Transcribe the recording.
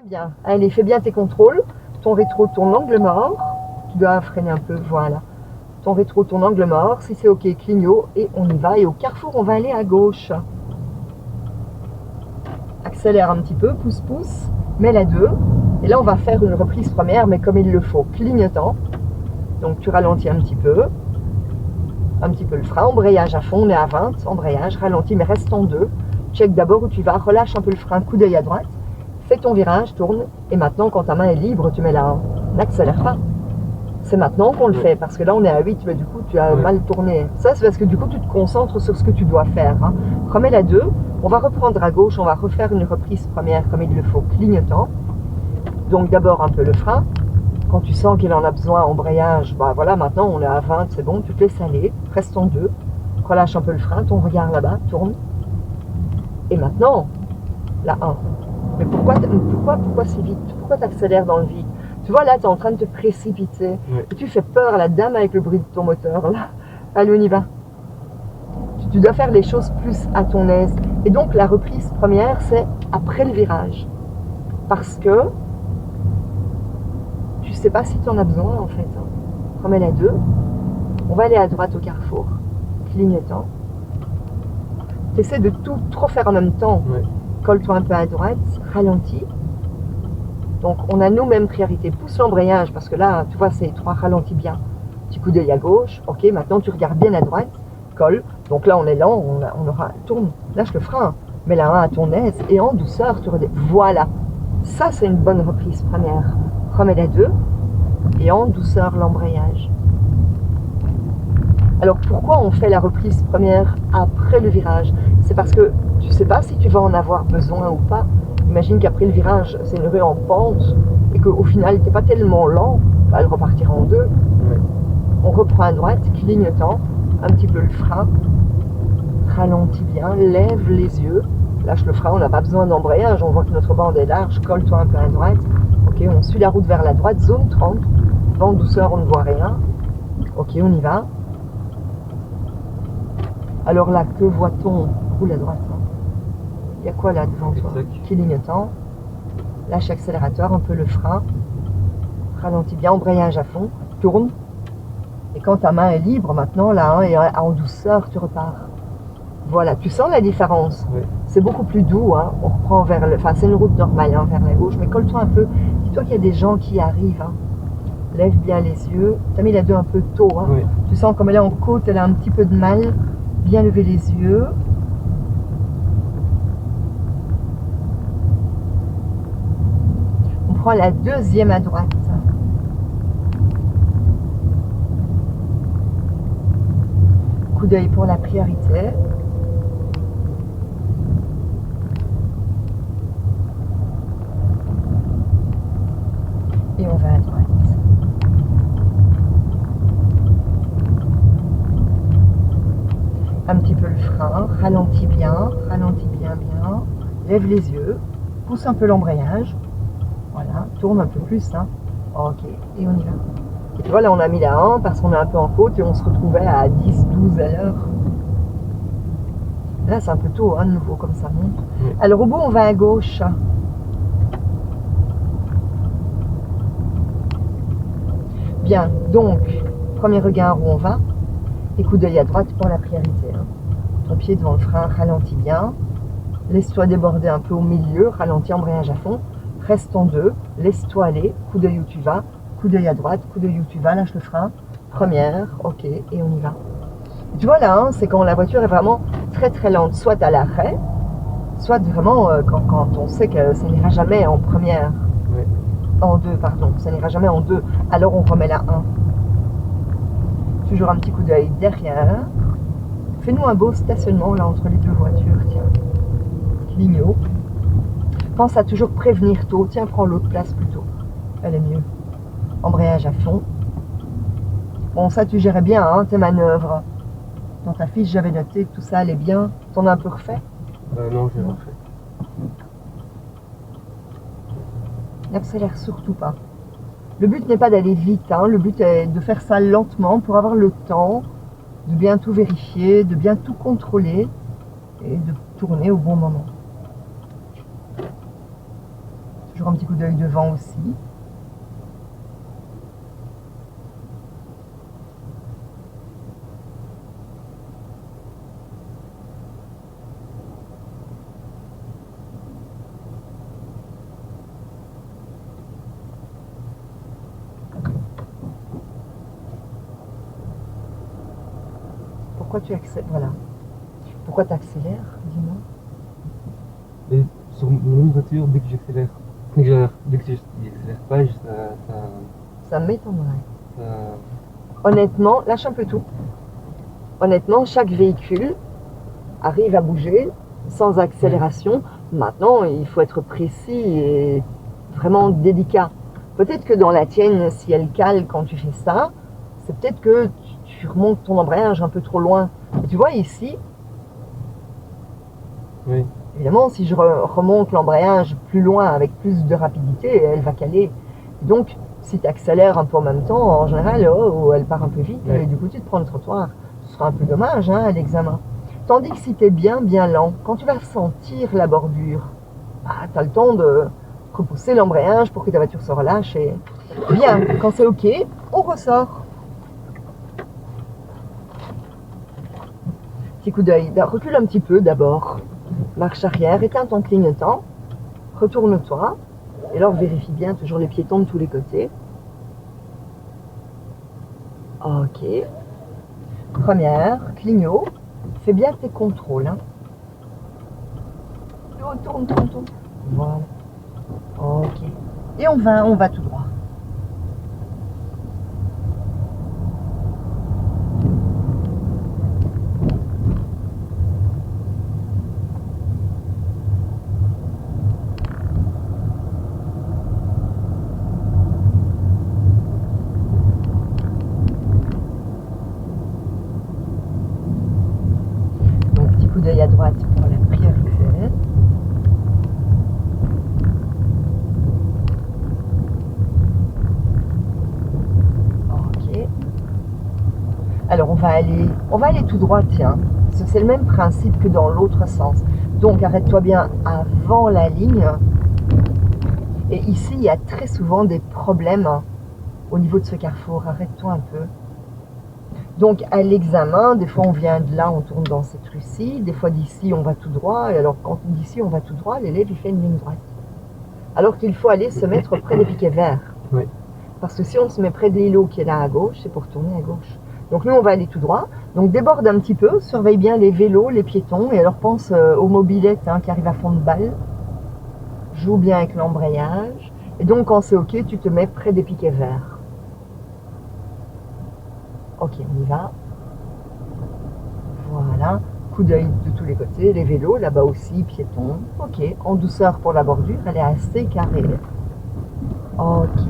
Bien. Allez, fais bien tes contrôles. Ton rétro tourne angle mort. Tu dois freiner un peu, voilà. Ton rétro tourne angle mort. Si c'est ok, clignot et on y va. Et au carrefour, on va aller à gauche. Accélère un petit peu, pousse, mets la 2. Et là, on va faire une reprise première, mais comme il le faut, clignotant. Donc, tu ralentis un petit peu le frein. Embrayage à fond, on est à 20. Embrayage, ralentis, mais reste en 2. Check d'abord où tu vas. Relâche un peu le frein, coup d'œil à droite. Fais ton virage, tourne, et maintenant quand ta main est libre, tu mets la 1. N'accélère pas. C'est maintenant qu'on le fait, parce que là on est à 8, mais du coup tu as mal tourné. Ça c'est parce que du coup tu te concentres sur ce que tu dois faire. Hein. Remets la 2, on va reprendre à gauche, on va refaire une reprise première comme il le faut, clignotant. Donc d'abord un peu le frein. Quand tu sens qu'il en a besoin, embrayage, bah voilà, maintenant on est à 20, c'est bon, tu te laisses aller, reste en 2, relâche un peu le frein, ton regard là-bas, tourne. Et maintenant, la 1. Mais pourquoi si vite? Pourquoi tu accélères dans le vide? Tu vois, là, tu es en train de te précipiter. Et tu fais peur à la dame avec le bruit de ton moteur. Là. Allez, on y va. Tu dois faire les choses plus à ton aise. Et donc, la reprise première, c'est après le virage. Parce que tu sais pas si tu en as besoin, en fait. Remets la 2. On va aller à droite au carrefour. Clignotant. Tu essaies de tout trop faire en même temps. Colle-toi un peu à droite, ralentis. Donc on a nos mêmes priorités. Pousse l'embrayage parce que là, tu vois, c'est étroit, ralentis bien. Petit coup d'œil à gauche. Ok, maintenant tu regardes bien à droite. Colle. Donc là, on est lent, on aura. Tourne, lâche le frein. Mets la 1 à ton aise et en douceur, tu redescends. Voilà. Ça, c'est une bonne reprise première. Remets la 2 et en douceur l'embrayage. Alors pourquoi on fait la reprise première après le virage? C'est parce que tu ne sais pas si tu vas en avoir besoin ou pas. Imagine qu'après le virage, c'est une rue en pente et qu'au final, tu n'es pas tellement lent, bah, elle repartira en 2. On reprend à droite, clignotant, un petit peu le frein, ralentis bien, lève les yeux, lâche le frein, on n'a pas besoin d'embrayage, on voit que notre bande est large, colle-toi un peu à droite. Ok, on suit la route vers la droite, zone 30, vent douceur, on ne voit rien. Ok, on y va. Alors là, que voit-on? Roule à droite. Il y a quoi là devant toi? Clignotant. Lâche l'accélérateur, un peu le frein. Ralentis bien, embrayage à fond. Tourne. Et quand ta main est libre, maintenant, là, et en douceur, tu repars. Voilà, tu sens la différence. C'est beaucoup plus doux. Hein. On reprend vers le... Enfin, c'est une route normale, hein, vers la gauche. Mais colle-toi un peu. Dis-toi qu'il y a des gens qui arrivent. Hein. Lève bien les yeux. Tu as mis la 2 un peu tôt. Hein. Tu sens comme elle est en côte, elle a un petit peu de mal. Bien lever les yeux. On prend la deuxième à droite. Coup d'œil pour la priorité. Et on va à droite. Un petit peu le frein, ralentis bien, bien. Lève les yeux, pousse un peu l'embrayage. Voilà, tourne un peu plus. Hein. Ok, et on y va. Et tu vois, là, on a mis la 1 parce qu'on est un peu en côte et on se retrouvait à 10, 12 à l'heure. Là, c'est un peu tôt, hein, de nouveau, comme ça monte. Alors, au bout, on va à gauche. Bien, donc, premier regard où on va. Et coup d'œil à droite pour la priorité. Hein. Ton pied devant le frein, ralentis bien. Laisse-toi déborder un peu au milieu, ralentis, embrayage à fond. Reste en 2, laisse-toi aller, coup d'œil où tu vas, coup d'œil à droite, coup d'œil où tu vas, lâche le frein. Première, ok, et on y va. Et tu vois là, hein, c'est quand la voiture est vraiment très très lente, soit à l'arrêt, soit vraiment quand on sait que ça n'ira jamais en première. En 2, pardon, ça n'ira jamais en 2. Alors on remet la 1. Toujours un petit coup d'œil derrière. Fais-nous un beau stationnement là entre les deux voitures, tiens. Clignot. Pense à toujours prévenir tôt. Tiens, prends l'autre place plutôt. Elle est mieux. Embrayage à fond. Bon, ça tu gérais bien, hein, tes manœuvres. Dans ta fiche, j'avais noté que tout ça allait bien. T'en as un peu refait? Non, j'ai refait. N'accélère surtout pas. Le but n'est pas d'aller vite, hein. Le but est de faire ça lentement pour avoir le temps de bien tout vérifier, de bien tout contrôler et de tourner au bon moment. Toujours un petit coup d'œil devant aussi. Pourquoi tu accélères? Voilà. Pourquoi tu accélères? Dis-moi. Et sur mon voiture, dès que j'accélère, dès que j'accélère pas, Ça m'étonnerait. ça- Honnêtement, lâche un peu tout. Honnêtement, chaque véhicule arrive à bouger sans accélération. Maintenant, il faut être précis et vraiment délicat. Peut-être que dans la tienne, si elle cale quand tu fais ça, c'est peut-être que tu remontes ton embrayage un peu trop loin. Et tu vois ici, Oui. évidemment, si je remonte l'embrayage plus loin avec plus de rapidité, elle va caler. Donc, si tu accélères un peu en même temps, en général, elle part un peu vite et du coup, tu te prends le trottoir. Ce sera un peu dommage à l'examen. Tandis que si tu es bien lent, quand tu vas sentir la bordure, tu as le temps de repousser l'embrayage pour que ta voiture se relâche. Et bien, quand c'est OK, on ressort. Petit coup d'œil. Recule un petit peu d'abord. Marche arrière, éteins ton clignotant. Retourne-toi. Et alors vérifie bien toujours les piétons de tous les côtés. OK. Première, clignot. Fais bien tes contrôles. Hein. Tourne. Voilà. OK. Et on va tout droit. Donc petit coup d'œil à droite pour la priorité. Alors on va aller tout droit, tiens. C'est le même principe que dans l'autre sens. Donc arrête-toi bien avant la ligne. Et ici, il y a très souvent des problèmes au niveau de ce carrefour. Arrête-toi un peu. Donc à l'examen, des fois on vient de là, on tourne dans cette rue-ci. Des fois d'ici, on va tout droit. Et alors quand d'ici, on va tout droit, l'élève, il fait une ligne droite. Alors qu'il faut aller se mettre près des piquets verts. Oui. Parce que si on se met près de l'îlot qui est là à gauche, c'est pour tourner à gauche. Donc nous, on va aller tout droit. Donc déborde un petit peu, surveille bien les vélos, les piétons. Et alors pense aux mobylettes qui arrivent à fond de balle. Joue bien avec l'embrayage. Et donc quand c'est OK, tu te mets près des piquets verts. OK, on y va. Voilà. Coup d'œil de tous les côtés. Les vélos, là-bas aussi, piétons. OK, en douceur pour la bordure. Elle est assez carrée. OK.